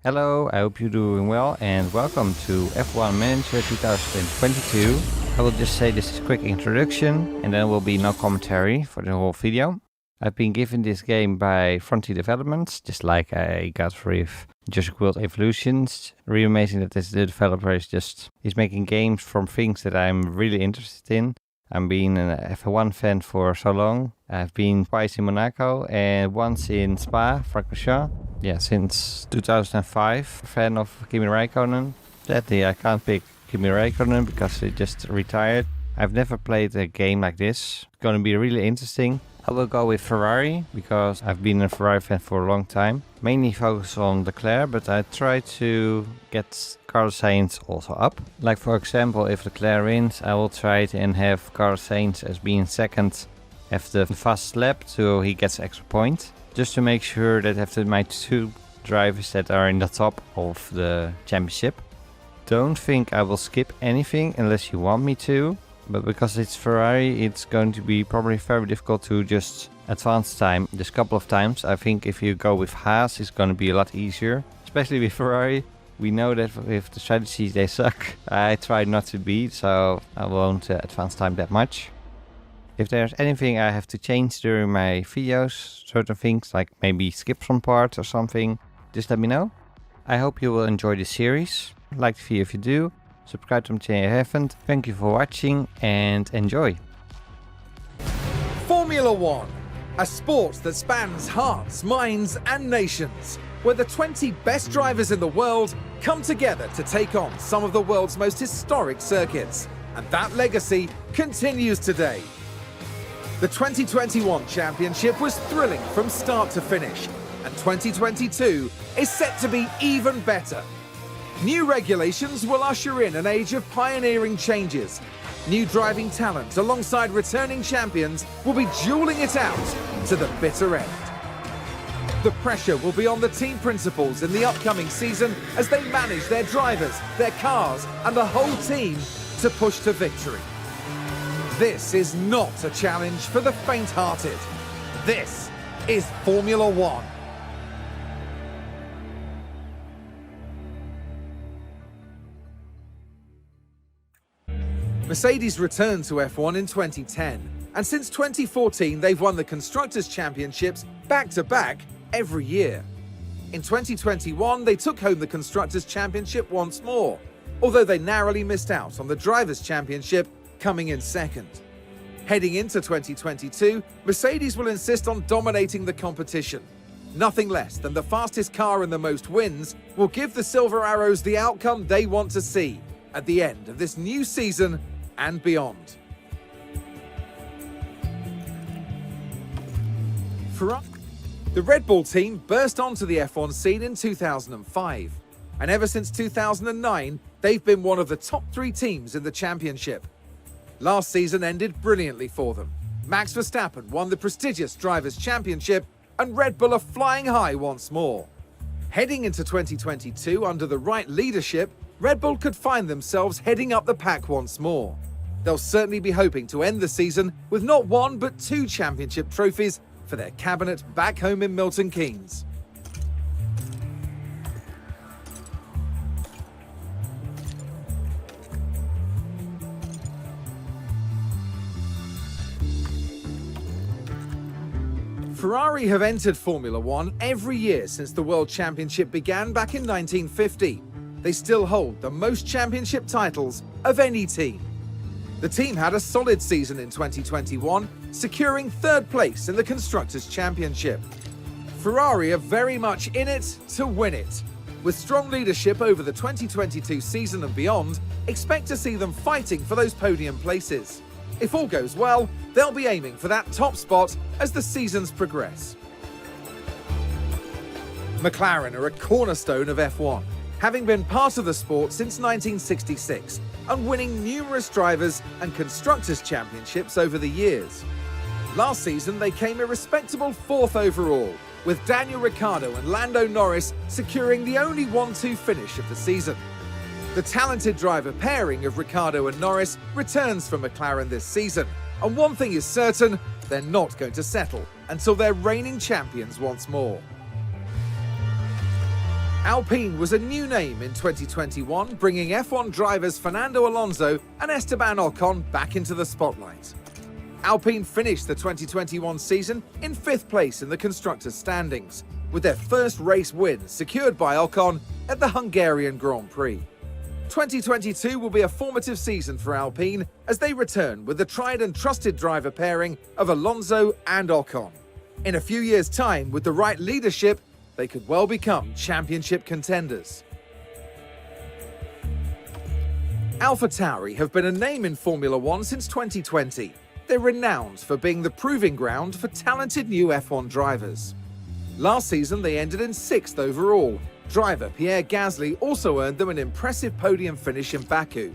Hello, I hope you're doing well and welcome to F1 Manager 2022. I will just say this is a quick introduction and then will be no commentary for the whole video. I've been given this game by Frontier Developments, just like I got with Jurassic World Evolutions. Really amazing that the developer is making games from things that I'm really interested in. I've been an F1 fan for so long. I've been twice in Monaco and once in Spa-Francorchamps. Yeah, since 2005, fan of Kimi Räikkönen. Sadly, I can't pick Kimi Räikkönen because he just retired. I've never played a game like this. It's going to be really interesting. I will go with Ferrari because I've been a Ferrari fan for a long time. Mainly focus on Leclerc, but I try to get Carlos Sainz also up. Like for example, if Leclerc wins, I will try to have Carlos Sainz as being second after the fast lap, so he gets extra point. Just to make sure that after my two drivers that are in the top of the championship. Don't think I will skip anything unless you want me to. But because it's Ferrari, it's going to be probably very difficult to just advance time just a couple of times. I think if you go with Haas, it's going to be a lot easier. Especially with Ferrari. We know that with the strategies they suck. I try not to beat, so I won't advance time that much. If there's anything I have to change during my videos, certain things like maybe skip some parts or something, just let me know. I hope you will enjoy this series. Like the video if you do. Subscribe to my channel if you haven't. Thank you for watching and enjoy. Formula One, a sport that spans hearts, minds and nations, where the 20 best drivers in the world come together to take on some of the world's most historic circuits. And that legacy continues today. The 2021 championship was thrilling from start to finish, and 2022 is set to be even better. New regulations will usher in an age of pioneering changes. New driving talent alongside returning champions will be dueling it out to the bitter end. The pressure will be on the team principals in the upcoming season as they manage their drivers, their cars and the whole team to push to victory. This is not a challenge for the faint-hearted. This is Formula One. Mercedes returned to F1 in 2010, and since 2014 they've won the Constructors' Championships back-to-back every year. In 2021 they took home the Constructors' Championship once more, although they narrowly missed out on the Drivers' Championship, coming in second. Heading into 2022, Mercedes will insist on dominating the competition. Nothing less than the fastest car and the most wins will give the Silver Arrows the outcome they want to see at the end of this new season and beyond. The Red Bull team burst onto the F1 scene in 2005, and ever since 2009, they've been one of the top 3 teams in the championship. Last season ended brilliantly for them. Max Verstappen won the prestigious Drivers' Championship, and Red Bull are flying high once more. Heading into 2022 under the right leadership, Red Bull could find themselves heading up the pack once more. They'll certainly be hoping to end the season with not 1 but 2 championship trophies for their cabinet back home in Milton Keynes. Ferrari have entered Formula One every year since the World Championship began back in 1950. They still hold the most championship titles of any team. The team had a solid season in 2021, securing 3rd place in the Constructors' Championship. Ferrari are very much in it to win it. With strong leadership over the 2022 season and beyond, expect to see them fighting for those podium places. If all goes well, they'll be aiming for that top spot as the seasons progress. McLaren are a cornerstone of F1, having been part of the sport since 1966 and winning numerous drivers and constructors' championships over the years. Last season, they came a respectable 4th overall, with Daniel Ricciardo and Lando Norris securing the only 1-2 finish of the season. The talented driver pairing of Ricciardo and Norris returns from McLaren this season, and one thing is certain, they're not going to settle until they're reigning champions once more. Alpine was a new name in 2021, bringing F1 drivers Fernando Alonso and Esteban Ocon back into the spotlight. Alpine finished the 2021 season in 5th place in the constructors' standings, with their first race win secured by Ocon at the Hungarian Grand Prix. 2022 will be a formative season for Alpine as they return with the tried and trusted driver pairing of Alonso and Ocon. In a few years' time, with the right leadership, they could well become championship contenders. AlphaTauri have been a name in Formula One since 2020. They're renowned for being the proving ground for talented new F1 drivers. Last season, they ended in 6th overall. Driver Pierre Gasly also earned them an impressive podium finish in Baku.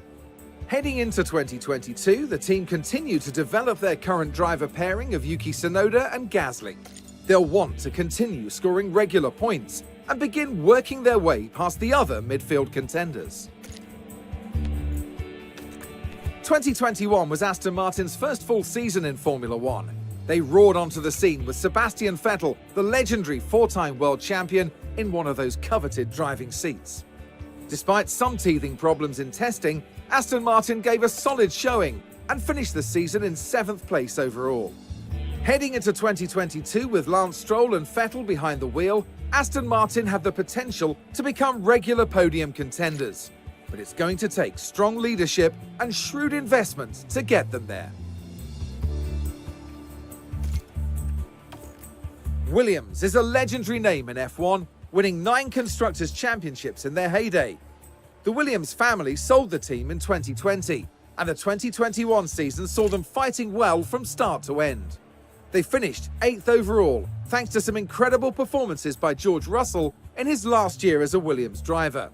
Heading into 2022, the team continued to develop their current driver pairing of Yuki Tsunoda and Gasly. They'll want to continue scoring regular points and begin working their way past the other midfield contenders. 2021 was Aston Martin's first full season in Formula One. They roared onto the scene with Sebastian Vettel, the legendary 4-time world champion, in one of those coveted driving seats. Despite some teething problems in testing, Aston Martin gave a solid showing and finished the season in 7th place overall. Heading into 2022 with Lance Stroll and Vettel behind the wheel, Aston Martin have the potential to become regular podium contenders. But it's going to take strong leadership and shrewd investment to get them there. Williams is a legendary name in F1, winning 9 Constructors' Championships in their heyday. The Williams family sold the team in 2020, and the 2021 season saw them fighting well from start to end. They finished 8th overall, thanks to some incredible performances by George Russell in his last year as a Williams driver.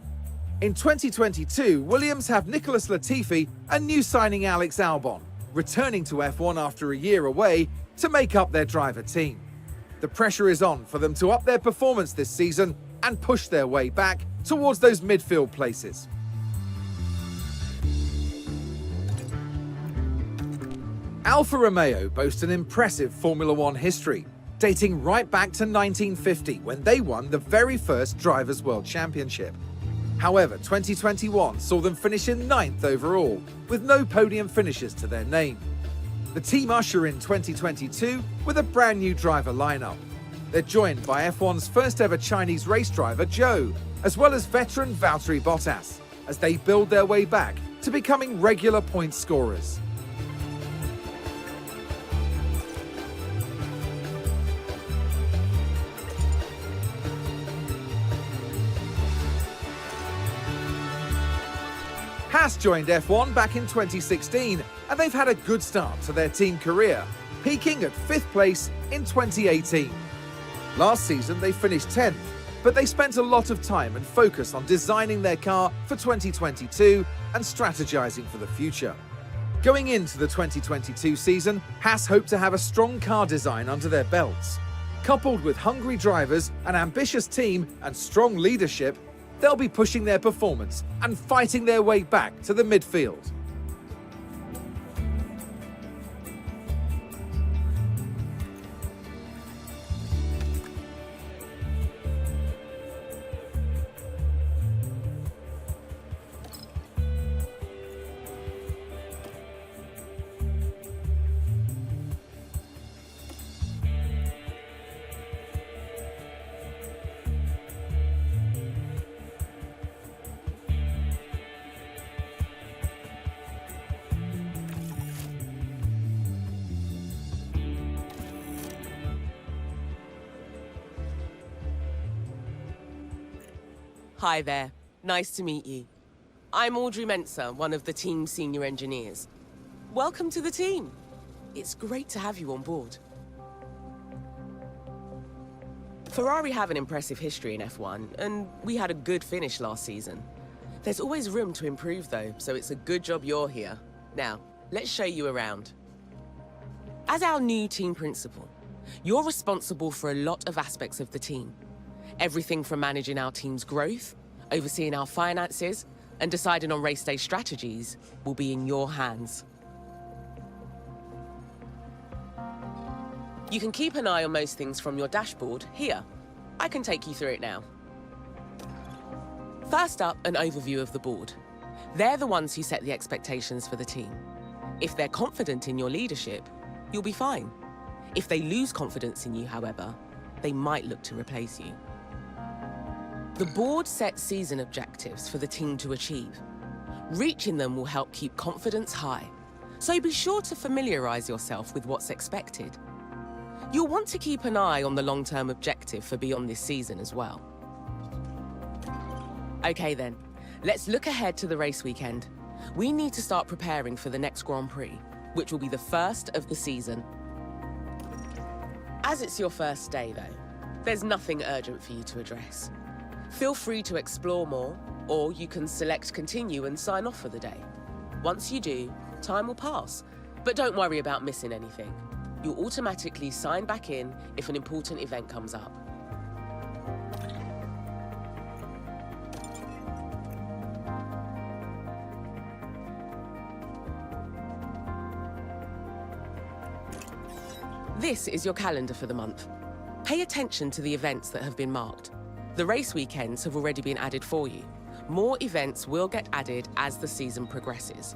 In 2022, Williams have Nicholas Latifi and new signing Alex Albon, returning to F1 after a year away to make up their driver team. The pressure is on for them to up their performance this season and push their way back towards those midfield places. Alfa Romeo boast an impressive Formula One history, dating right back to 1950 when they won the very first Drivers' World Championship. However, 2021 saw them finish in 9th overall, with no podium finishes to their name. The team usher in 2022 with a brand new driver lineup. They're joined by F1's first ever Chinese race driver, Zhou, as well as veteran Valtteri Bottas, as they build their way back to becoming regular point scorers. Haas joined F1 back in 2016, and they've had a good start to their team career, peaking at 5th place in 2018. Last season they finished 10th, but they spent a lot of time and focus on designing their car for 2022 and strategizing for the future. Going into the 2022 season, Haas hope to have a strong car design under their belts. Coupled with hungry drivers, an ambitious team, and strong leadership, they'll be pushing their performance and fighting their way back to the midfield. Hi there. Nice to meet you. I'm Audrey Mensah, one of the team's senior engineers. Welcome to the team. It's great to have you on board. Ferrari have an impressive history in F1, and we had a good finish last season. There's always room to improve though, so it's a good job you're here. Now, let's show you around. As our new team principal, you're responsible for a lot of aspects of the team. Everything from managing our team's growth, overseeing our finances, and deciding on race day strategies will be in your hands. You can keep an eye on most things from your dashboard here. I can take you through it now. First up, an overview of the board. They're the ones who set the expectations for the team. If they're confident in your leadership, you'll be fine. If they lose confidence in you, however, they might look to replace you. The board sets season objectives for the team to achieve. Reaching them will help keep confidence high, so be sure to familiarize yourself with what's expected. You'll want to keep an eye on the long-term objective for beyond this season as well. Okay then, let's look ahead to the race weekend. We need to start preparing for the next Grand Prix, which will be the first of the season. As it's your first day though, there's nothing urgent for you to address. Feel free to explore more, or you can select continue and sign off for the day. Once you do, time will pass, but don't worry about missing anything. You'll automatically sign back in if an important event comes up. This is your calendar for the month. Pay attention to the events that have been marked. The race weekends have already been added for you. More events will get added as the season progresses.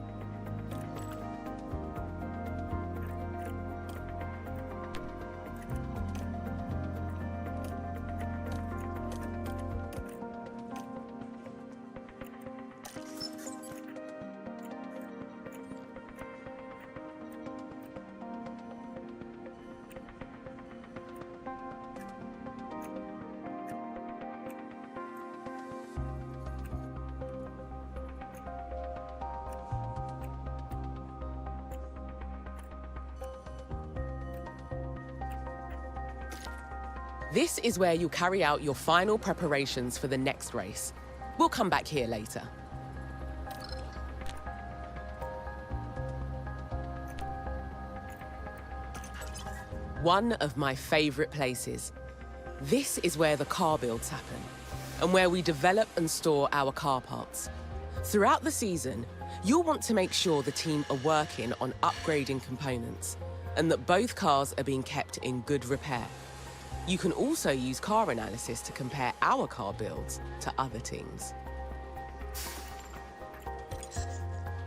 This is where you'll carry out your final preparations for the next race. We'll come back here later. One of my favorite places. This is where the car builds happen, and where we develop and store our car parts. Throughout the season, you'll want to make sure the team are working on upgrading components, and that both cars are being kept in good repair. You can also use car analysis to compare our car builds to other teams.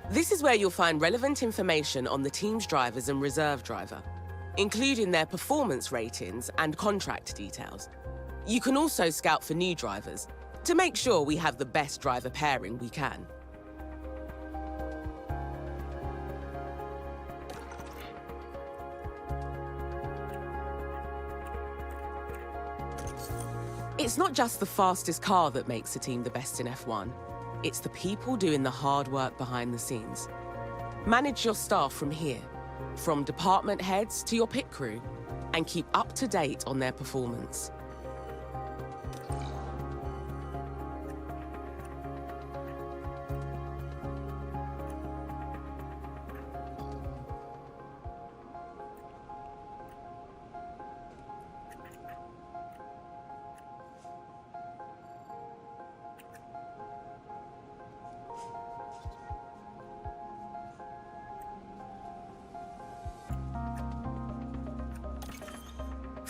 This is where you'll find relevant information on the team's drivers and reserve driver, including their performance ratings and contract details. You can also scout for new drivers to make sure we have the best driver pairing we can. It's not just the fastest car that makes a team the best in F1. It's the people doing the hard work behind the scenes. Manage your staff from here, from department heads to your pit crew, and keep up to date on their performance.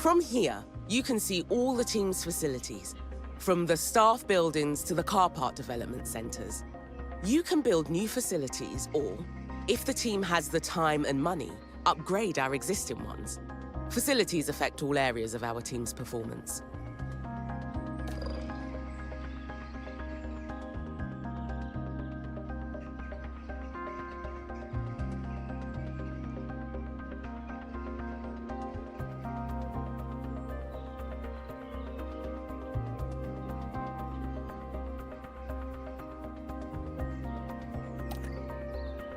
From here, you can see all the team's facilities, from the staff buildings to the car part development centres. You can build new facilities or, if the team has the time and money, upgrade our existing ones. Facilities affect all areas of our team's performance.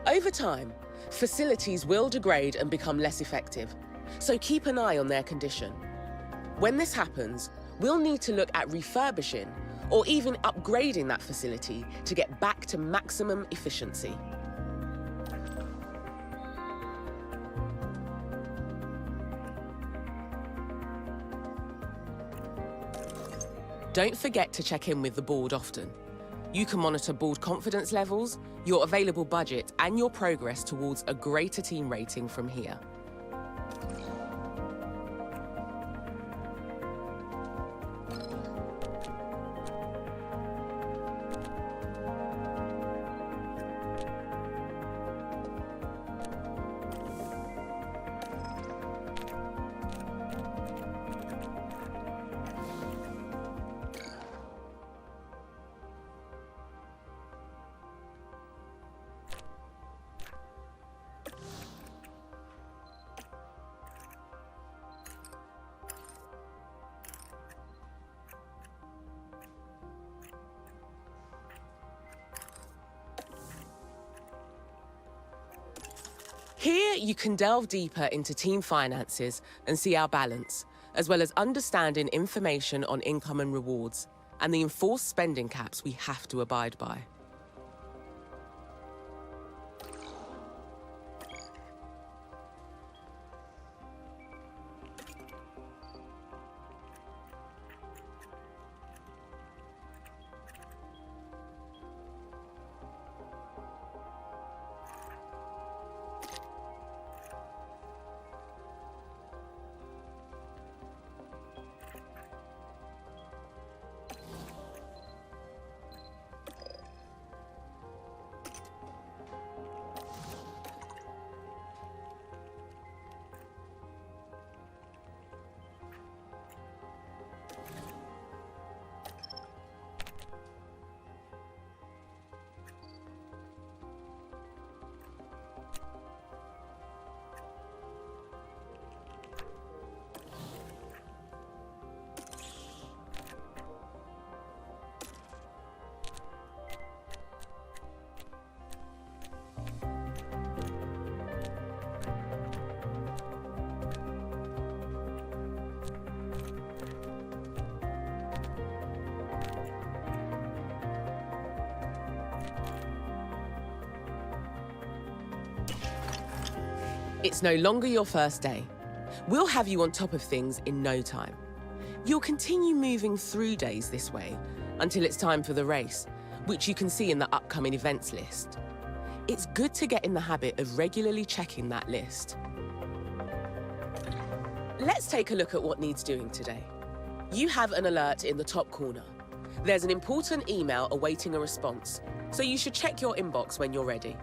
Over time, facilities will degrade and become less effective, so keep an eye on their condition. When this happens, we'll need to look at refurbishing or even upgrading that facility to get back to maximum efficiency. Don't forget to check in with the board often. You can monitor board confidence levels, your available budget, and your progress towards a greater team rating from here. Here, you can delve deeper into team finances and see our balance, as well as understanding information on income and rewards, and the enforced spending caps we have to abide by. It's no longer your first day. We'll have you on top of things in no time. You'll continue moving through days this way until it's time for the race, which you can see in the upcoming events list. It's good to get in the habit of regularly checking that list. Let's take a look at what needs doing today. You have an alert in the top corner. There's an important email awaiting a response, so you should check your inbox when you're ready.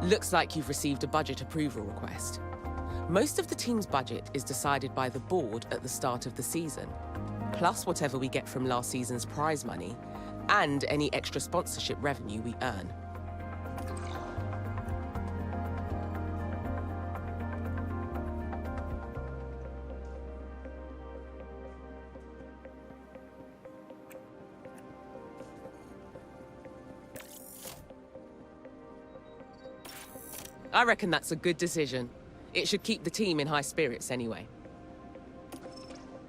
Looks like you've received a budget approval request. Most of the team's budget is decided by the board at the start of the season, plus whatever we get from last season's prize money and any extra sponsorship revenue we earn. I reckon that's a good decision. It should keep the team in high spirits anyway.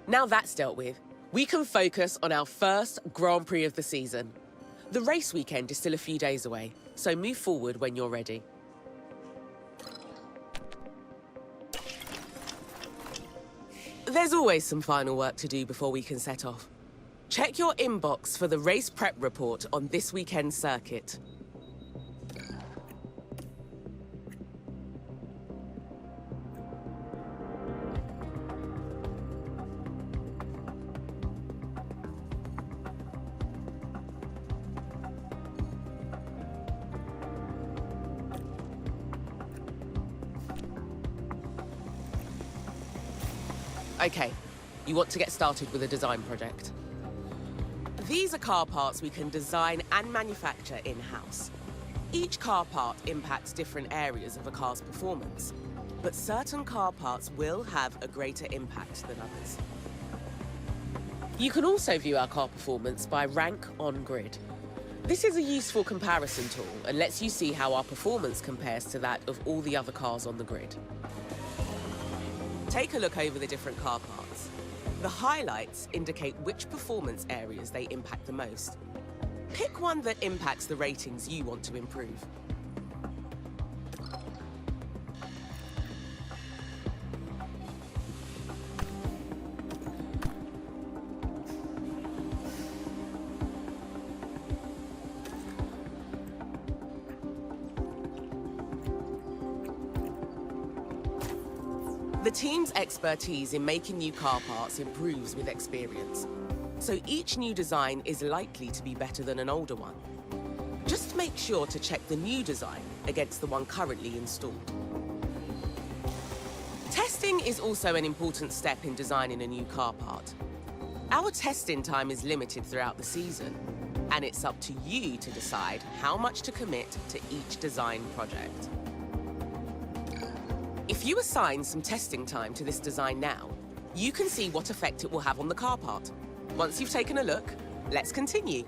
Now that's dealt with, we can focus on our first Grand Prix of the season. The race weekend is still a few days away, so move forward when you're ready. There's always some final work to do before we can set off. Check your inbox for the race prep report on this weekend's circuit. Okay, you want to get started with a design project. These are car parts we can design and manufacture in-house. Each car part impacts different areas of a car's performance, but certain car parts will have a greater impact than others. You can also view our car performance by rank on grid. This is a useful comparison tool and lets you see how our performance compares to that of all the other cars on the grid. Take a look over the different car parts. The highlights indicate which performance areas they impact the most. Pick one that impacts the ratings you want to improve. The team's expertise in making new car parts improves with experience, so each new design is likely to be better than an older one. Just make sure to check the new design against the one currently installed. Testing is also an important step in designing a new car part. Our testing time is limited throughout the season, and it's up to you to decide how much to commit to each design project. If you assign some testing time to this design now, you can see what effect it will have on the car part. Once you've taken a look, let's continue.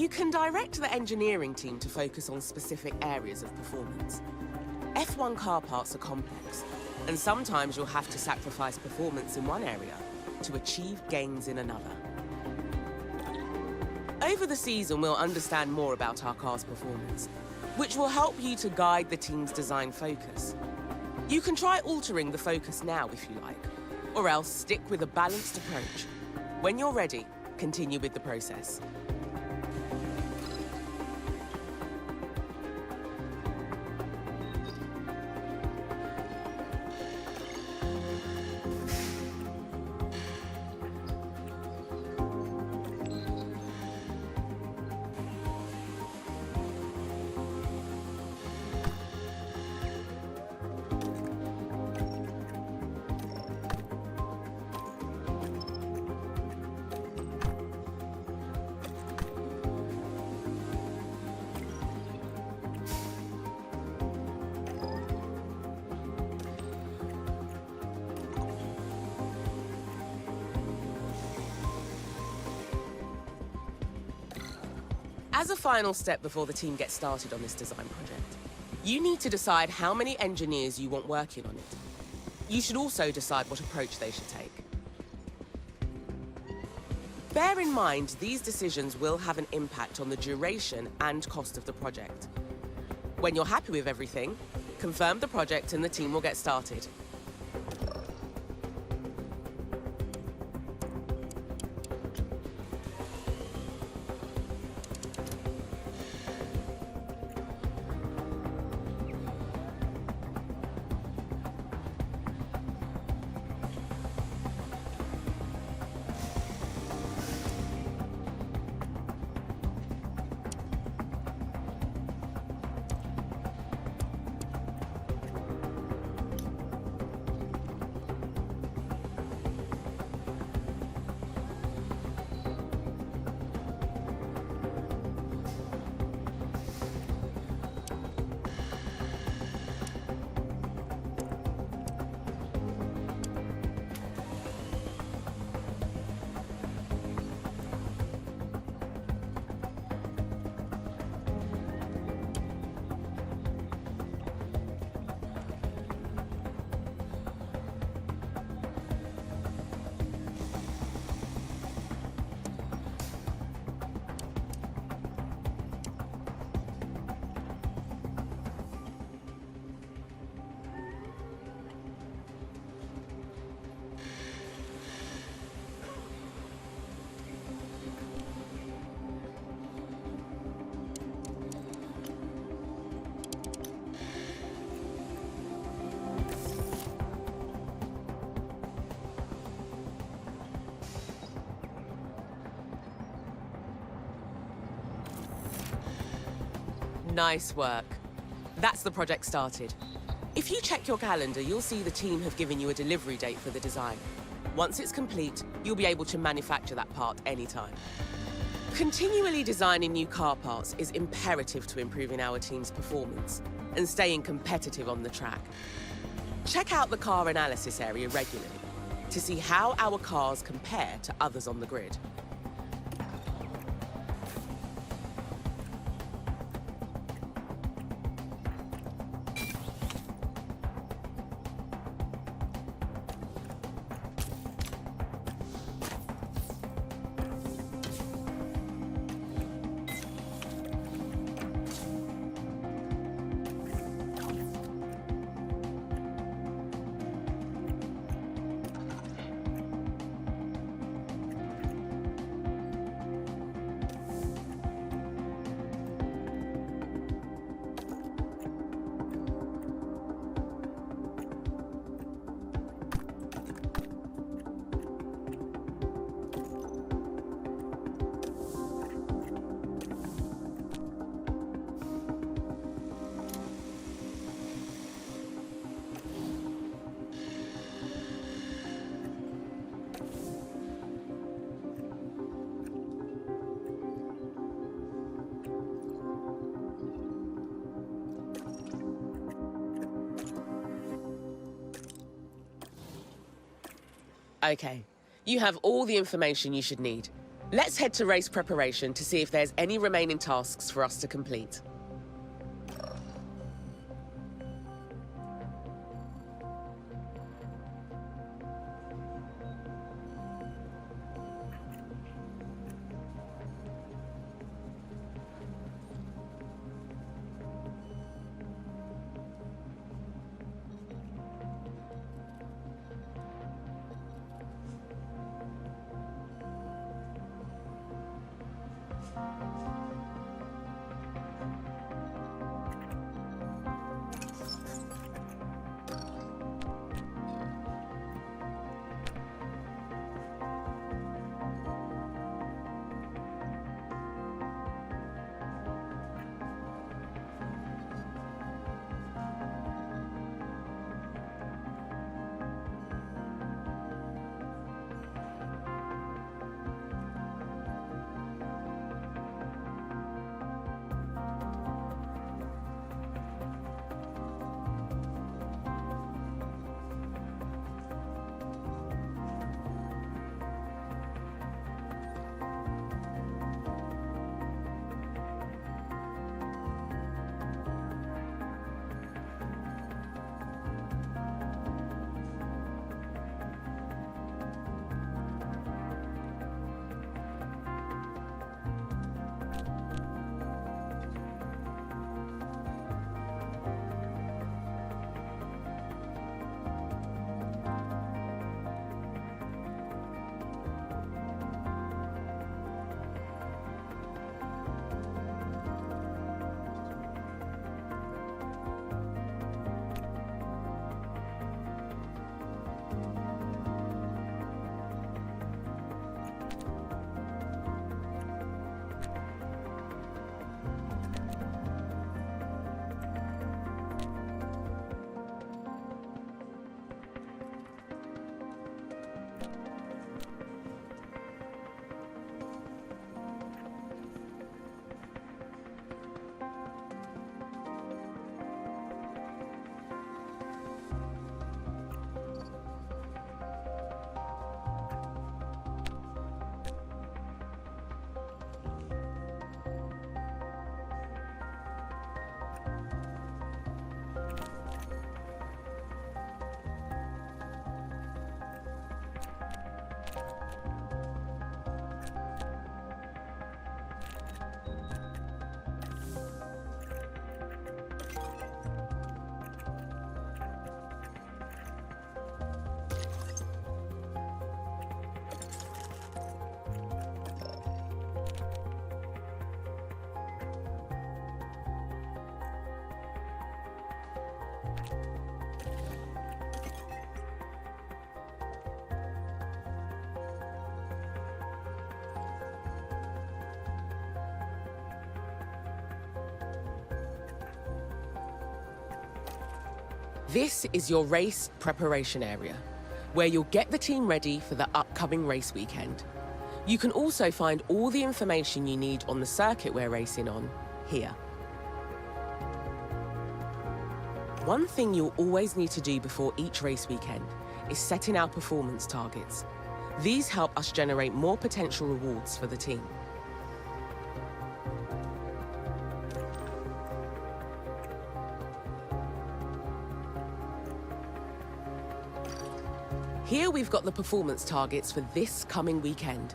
You can direct the engineering team to focus on specific areas of performance. F1 car parts are complex, and sometimes you'll have to sacrifice performance in one area to achieve gains in another. Over the season, we'll understand more about our car's performance, which will help you to guide the team's design focus. You can try altering the focus now if you like, or else stick with a balanced approach. When you're ready, continue with the process. As a final step before the team gets started on this design project, you need to decide how many engineers you want working on it. You should also decide what approach they should take. Bear in mind, these decisions will have an impact on the duration and cost of the project. When you're happy with everything, confirm the project and the team will get started. Nice work. That's the project started. If you check your calendar, you'll see the team have given you a delivery date for the design. Once it's complete, you'll be able to manufacture that part anytime. Continually designing new car parts is imperative to improving our team's performance and staying competitive on the track. Check out the car analysis area regularly to see how our cars compare to others on the grid. Okay, you have all the information you should need. Let's head to race preparation to see if there's any remaining tasks for us to complete. This is your race preparation area, where you'll get the team ready for the upcoming race weekend. You can also find all the information you need on the circuit we're racing on here. One thing you'll always need to do before each race weekend is setting our performance targets. These help us generate more potential rewards for the team. Here we've got the performance targets for this coming weekend.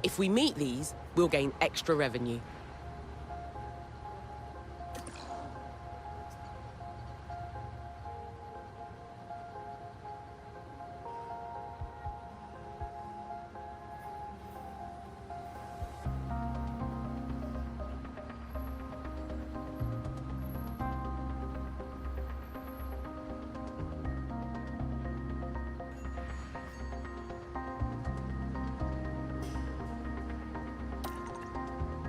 If we meet these, we'll gain extra revenue.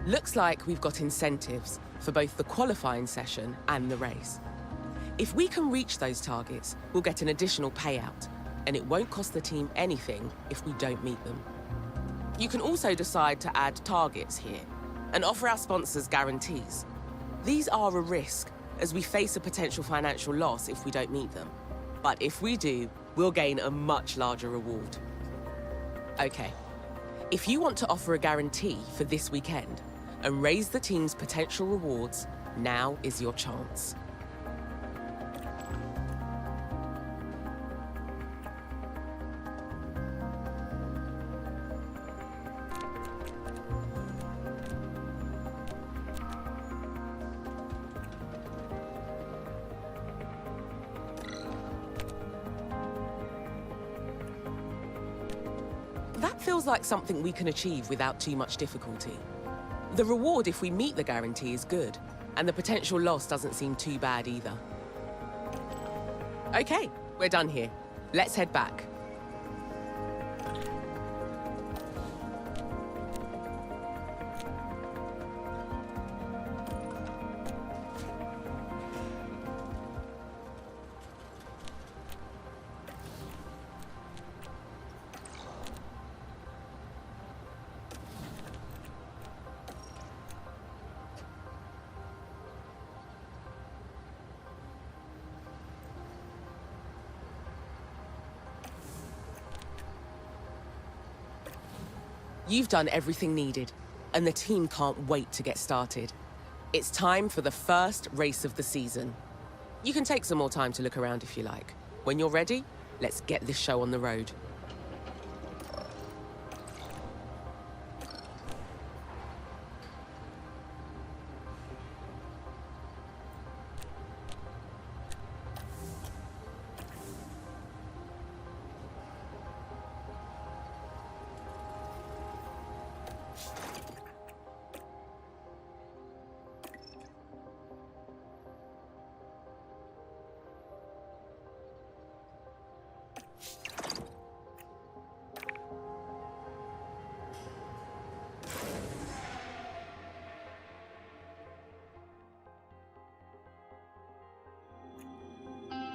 Looks like we've got incentives for both the qualifying session and the race. If we can reach those targets, we'll get an additional payout, and it won't cost the team anything if we don't meet them. You can also decide to add targets here and offer our sponsors guarantees. These are a risk, as we face a potential financial loss if we don't meet them. But if we do, we'll gain a much larger reward. Okay, if you want to offer a guarantee for this weekend and raise the team's potential rewards, now is your chance. That feels like something we can achieve without too much difficulty. The reward if we meet the guarantee is good, and the potential loss doesn't seem too bad either. Okay, we're done here. Let's head back. You've done everything needed, and the team can't wait to get started. It's time for the first race of the season. You can take some more time to look around if you like. When you're ready, let's get this show on the road.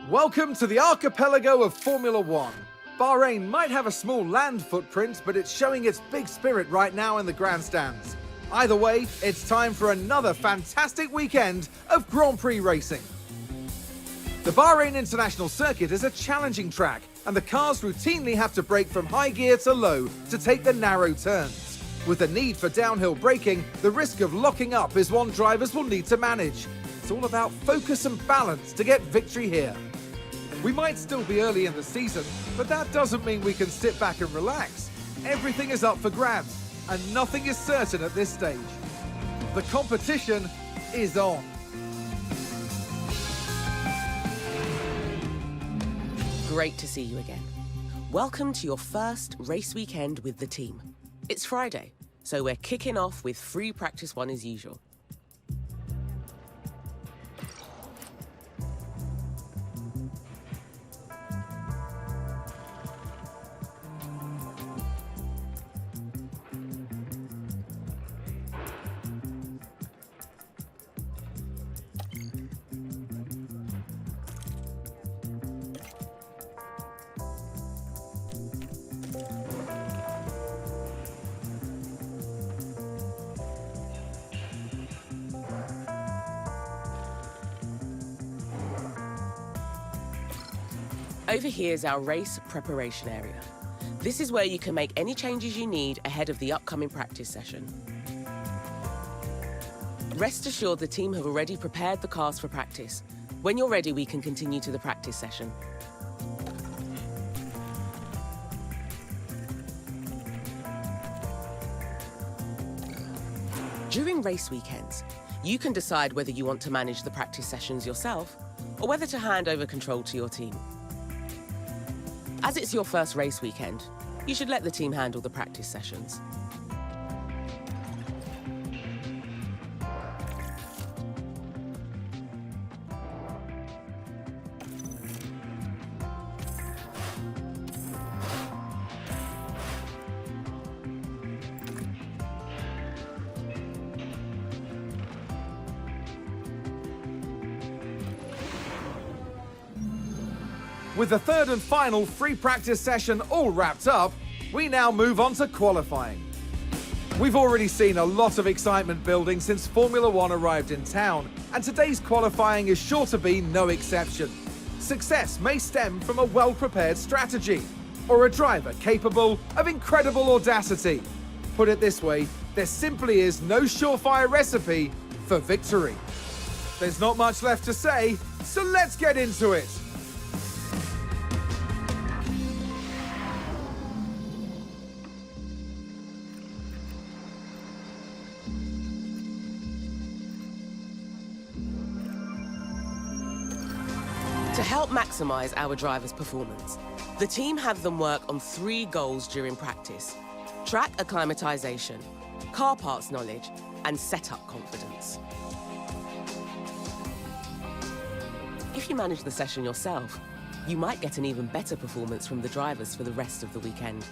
Welcome to the archipelago of Formula One. Bahrain might have a small land footprint, but it's showing its big spirit right now in the grandstands. Either way, it's time for another fantastic weekend of Grand Prix racing. The Bahrain International Circuit is a challenging track, and the cars routinely have to brake from high gear to low to take the narrow turns. With the need for downhill braking, the risk of locking up is one drivers will need to manage. It's all about focus and balance to get victory here. We might still be early in the season, but that doesn't mean we can sit back and relax. Everything is up for grabs, and nothing is certain at this stage. The competition is on. Great to see you again. Welcome to your first race weekend with the team. It's Friday, so we're kicking off with free practice 1 as usual. Over here is our race preparation area. This is where you can make any changes you need ahead of the upcoming practice session. Rest assured the team have already prepared the cars for practice. When you're ready, we can continue to the practice session. During race weekends, you can decide whether you want to manage the practice sessions yourself or whether to hand over control to your team. As it's your first race weekend, you should let the team handle the practice sessions. With the third and final free practice session all wrapped up, we now move on to qualifying. We've already seen a lot of excitement building since Formula One arrived in town, and today's qualifying is sure to be no exception. Success may stem from a well-prepared strategy, or a driver capable of incredible audacity. Put it this way, there simply is no surefire recipe for victory. There's not much left to say, so let's get into it. To help maximise our drivers' performance, the team have them work on 3 goals during practice: track acclimatisation, car parts knowledge, and setup confidence. If you manage the session yourself, you might get an even better performance from the drivers for the rest of the weekend.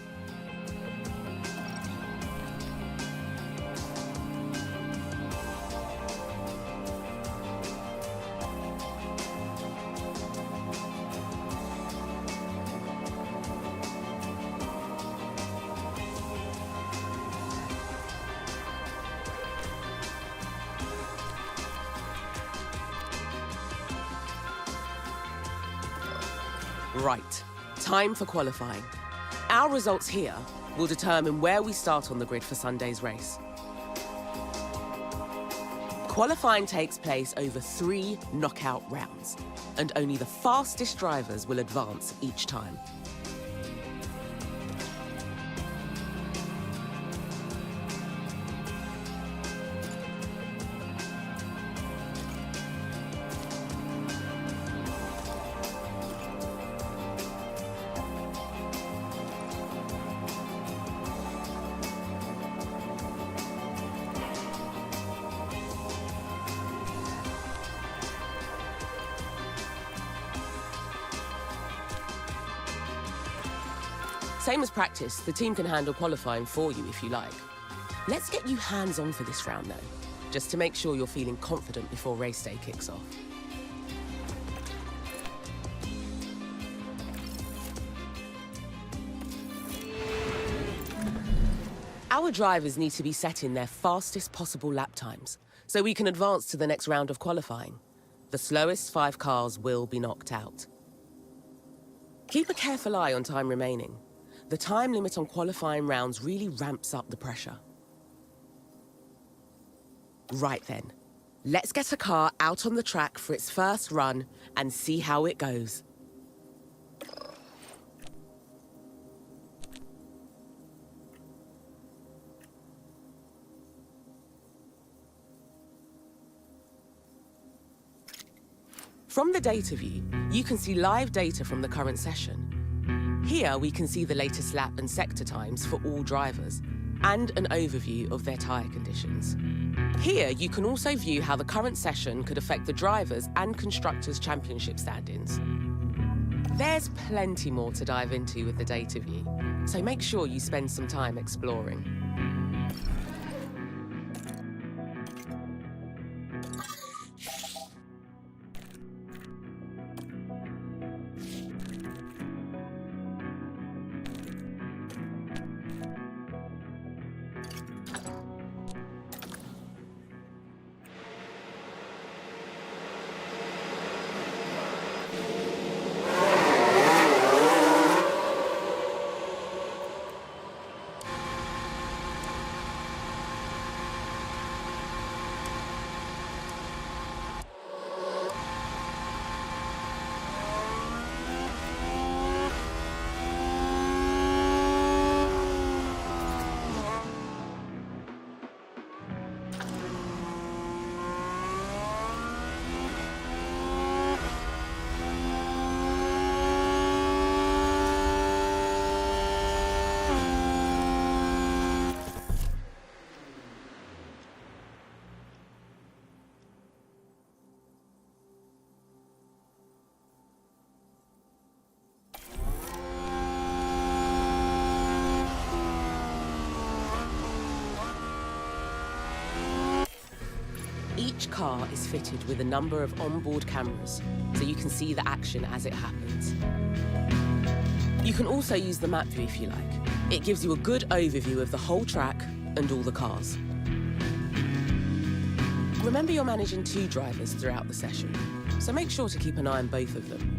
Right, time for qualifying. Our results here will determine where we start on the grid for Sunday's race. Qualifying takes place over 3 knockout rounds, and only the fastest drivers will advance each time. Same as practice, the team can handle qualifying for you if you like. Let's get you hands-on for this round though, just to make sure you're feeling confident before race day kicks off. Our drivers need to be setting their fastest possible lap times, so we can advance to the next round of qualifying. The slowest 5 cars will be knocked out. Keep a careful eye on time remaining. The time limit on qualifying rounds really ramps up the pressure. Right then, let's get a car out on the track for its first run and see how it goes. From the data view, you can see live data from the current session. Here we can see the latest lap and sector times for all drivers, and an overview of their tyre conditions. Here you can also view how the current session could affect the drivers' and constructors' championship stand-ins. There's plenty more to dive into with the data view, so make sure you spend some time exploring. Each car is fitted with a number of onboard cameras, so you can see the action as it happens. You can also use the map view if you like. It gives you a good overview of the whole track and all the cars. Remember, you're managing 2 drivers throughout the session, so make sure to keep an eye on both of them.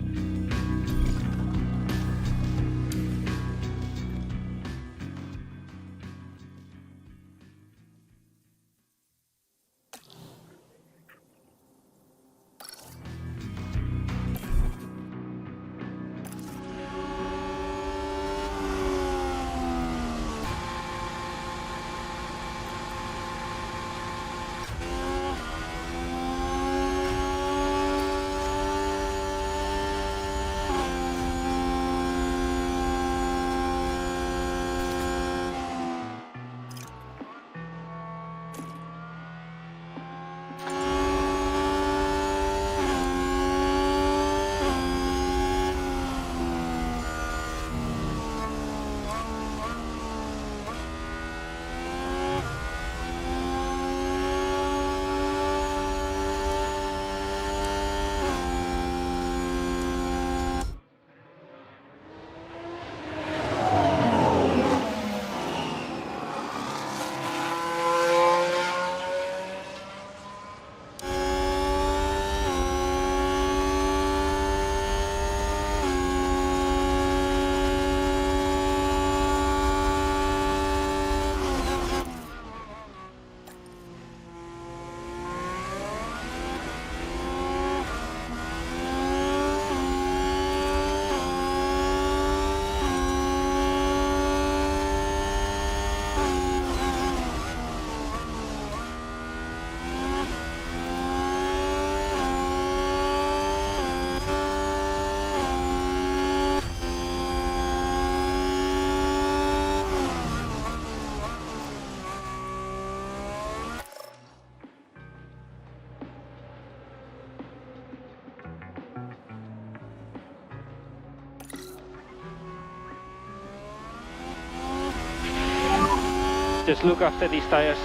Just look after these tires.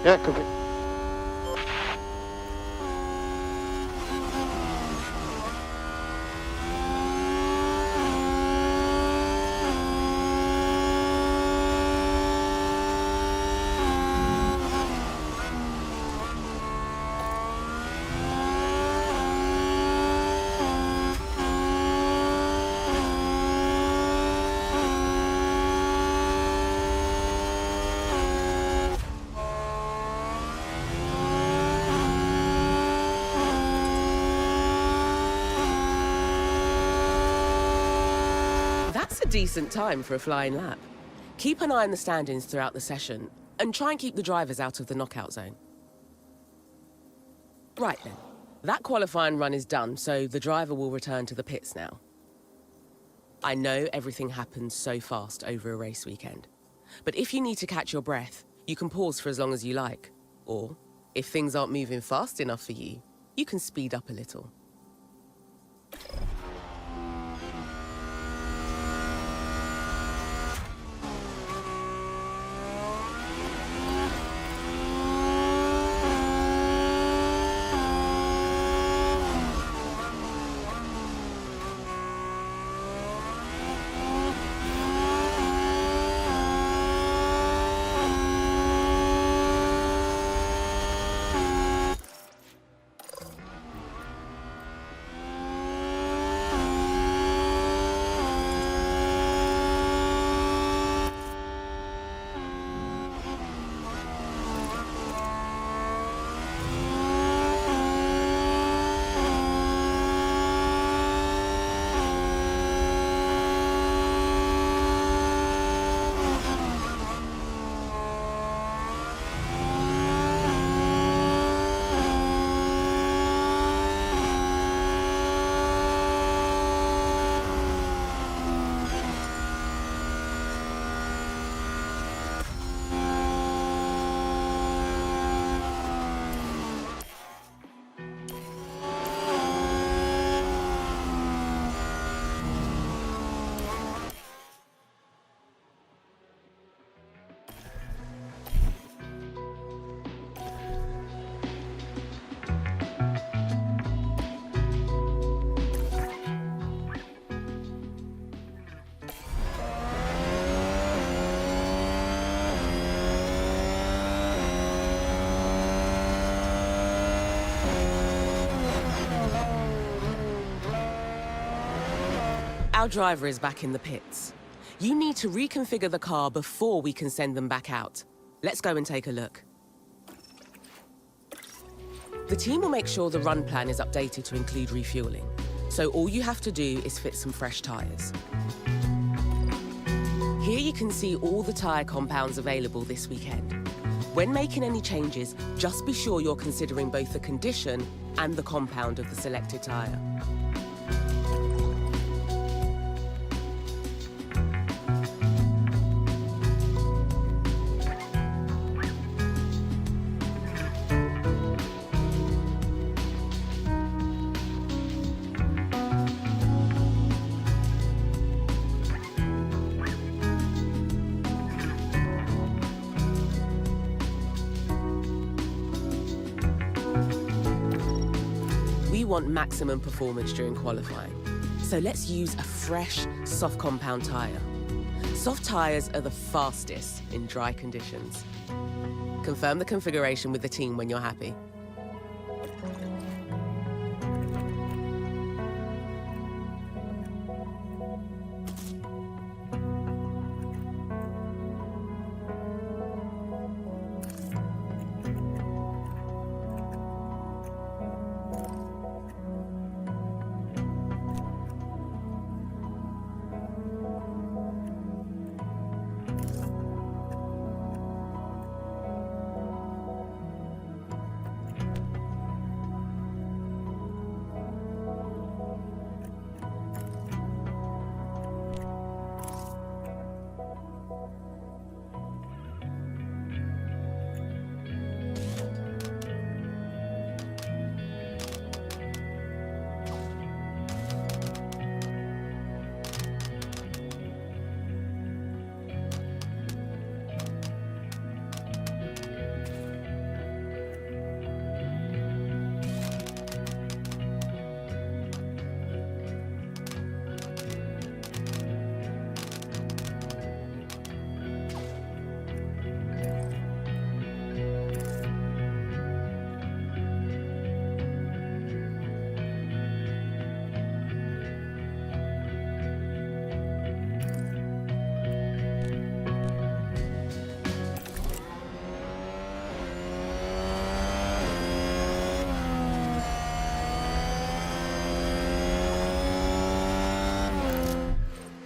Yeah, copy. That's a decent time for a flying lap. Keep an eye on the standings throughout the session, and try and keep the drivers out of the knockout zone. Right then, that qualifying run is done, so the driver will return to the pits now. I know everything happens so fast over a race weekend, but if you need to catch your breath, you can pause for as long as you like. Or, if things aren't moving fast enough for you, you can speed up a little. Our driver is back in the pits. You need to reconfigure the car before we can send them back out. Let's go and take a look. The team will make sure the run plan is updated to include refueling. So all you have to do is fit some fresh tyres. Here you can see all the tyre compounds available this weekend. When making any changes, just be sure you're considering both the condition and the compound of the selected tyre. We want maximum performance during qualifying, so let's use a fresh, soft compound tyre. Soft tyres are the fastest in dry conditions. Confirm the configuration with the team when you're happy.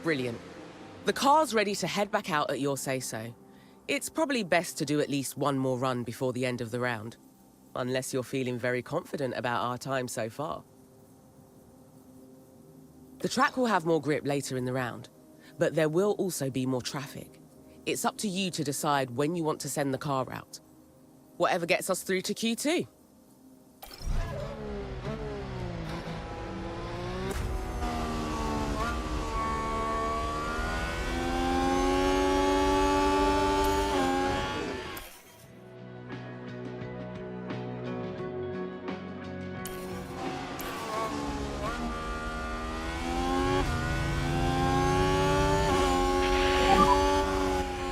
Brilliant. The car's ready to head back out at your say-so. It's probably best to do at least one more run before the end of the round, unless you're feeling very confident about our time so far. The track will have more grip later in the round, but there will also be more traffic. It's up to you to decide when you want to send the car out. Whatever gets us through to Q2.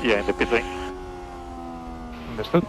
Yeah, in the pit lane. Understood.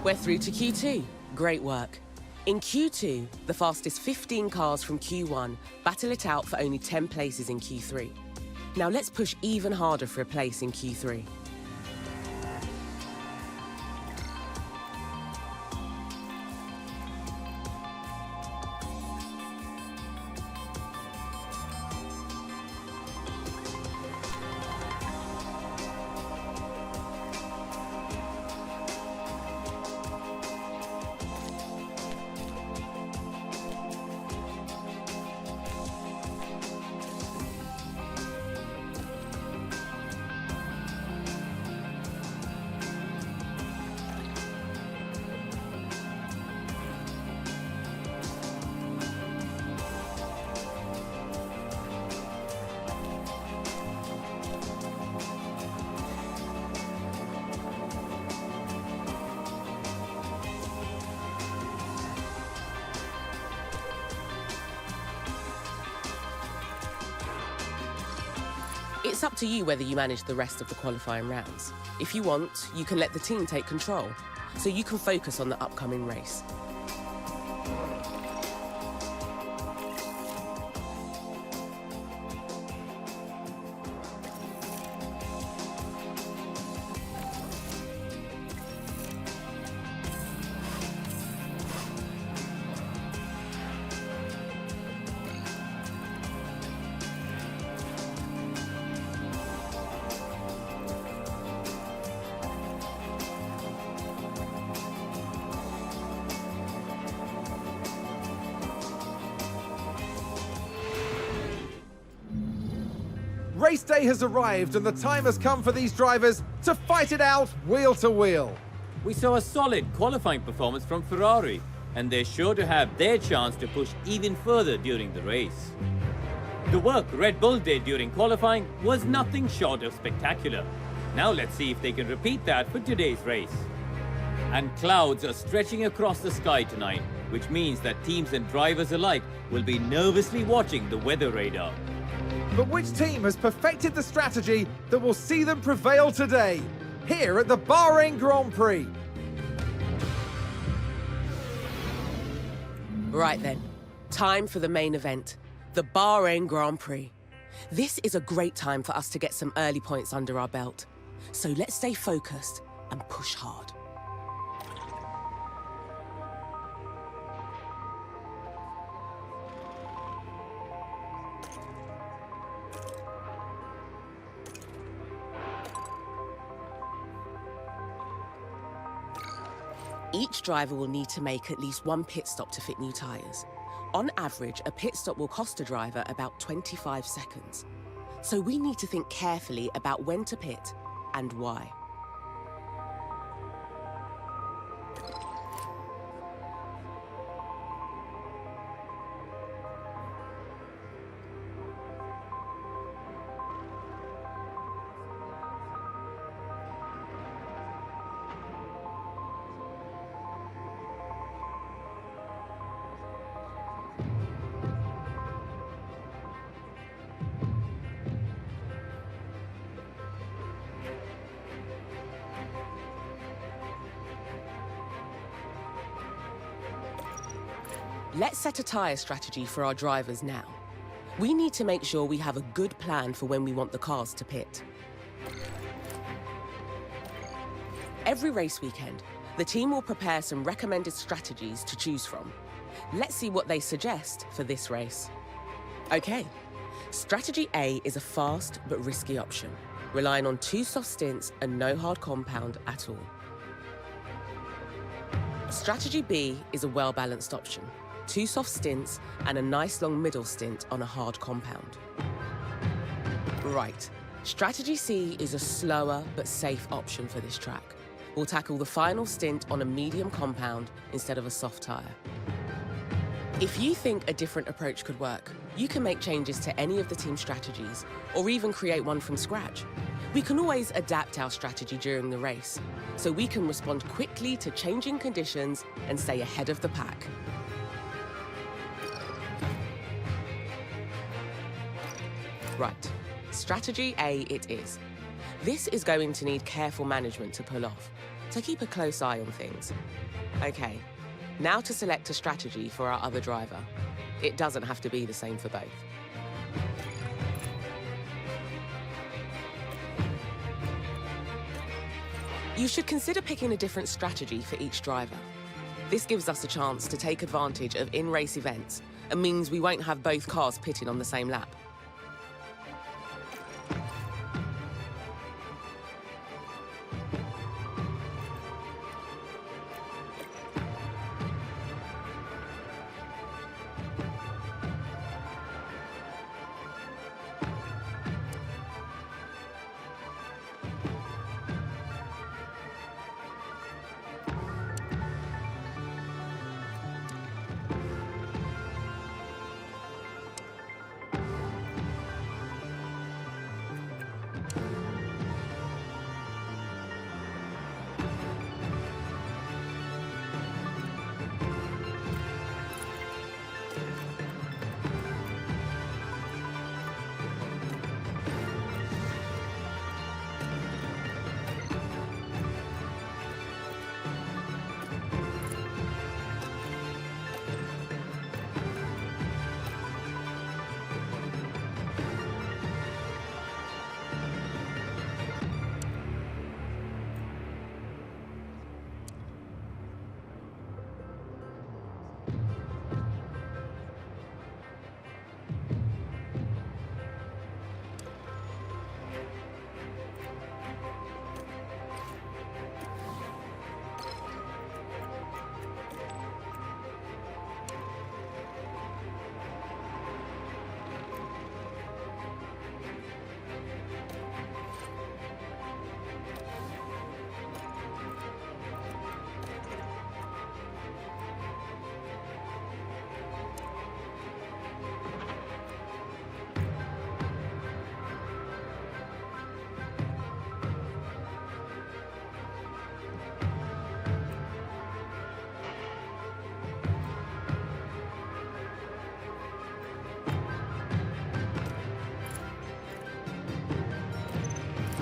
We're through to Q2. Great work. In Q2, the fastest 15 cars from Q1 battle it out for only 10 places in Q3. Now let's push even harder for a place in Q3. It's up to you whether you manage the rest of the qualifying rounds. If you want, you can let the team take control, so you can focus on the upcoming race. Race day has arrived and the time has come for these drivers to fight it out wheel to wheel. We saw a solid qualifying performance from Ferrari, and they're sure to have their chance to push even further during the race. The work Red Bull did during qualifying was nothing short of spectacular. Now let's see if they can repeat that for today's race. And clouds are stretching across the sky tonight, which means that teams and drivers alike will be nervously watching the weather radar. But which team has perfected the strategy that will see them prevail today, here at the Bahrain Grand Prix? Right then, time for the main event, the Bahrain Grand Prix. This is a great time for us to get some early points under our belt. So let's stay focused and push hard. Each driver will need to make at least one pit stop to fit new tyres. On average, a pit stop will cost a driver about 25 seconds. So we need to think carefully about when to pit and why. Let's set a tyre strategy for our drivers now. We need to make sure we have a good plan for when we want the cars to pit. Every race weekend, the team will prepare some recommended strategies to choose from. Let's see what they suggest for this race. Okay, strategy A is a fast but risky option, relying on 2 soft stints and no hard compound at all. Strategy B is a well-balanced option. 2 soft stints and a nice long middle stint on a hard compound. Right, strategy C is a slower but safe option for this track. We'll tackle the final stint on a medium compound instead of a soft tyre. If you think a different approach could work, you can make changes to any of the team strategies or even create one from scratch. We can always adapt our strategy during the race, so we can respond quickly to changing conditions and stay ahead of the pack. Right, strategy A it is. This is going to need careful management to pull off. so keep a close eye on things. Okay, now to select a strategy for our other driver. It doesn't have to be the same for both. You should consider picking a different strategy for each driver. This gives us a chance to take advantage of in-race events and means we won't have both cars pitting on the same lap.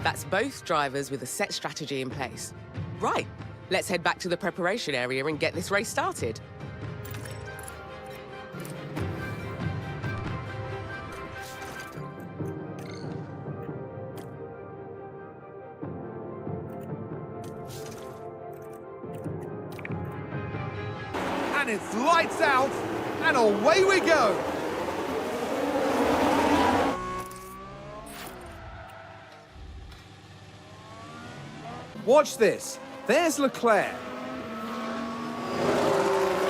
That's both drivers with a set strategy in place. Right, let's head back to the preparation area and get this race started. And it's lights out, and away we go! Watch this. There's Leclerc.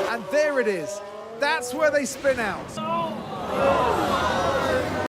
And there it is. That's where they spin out.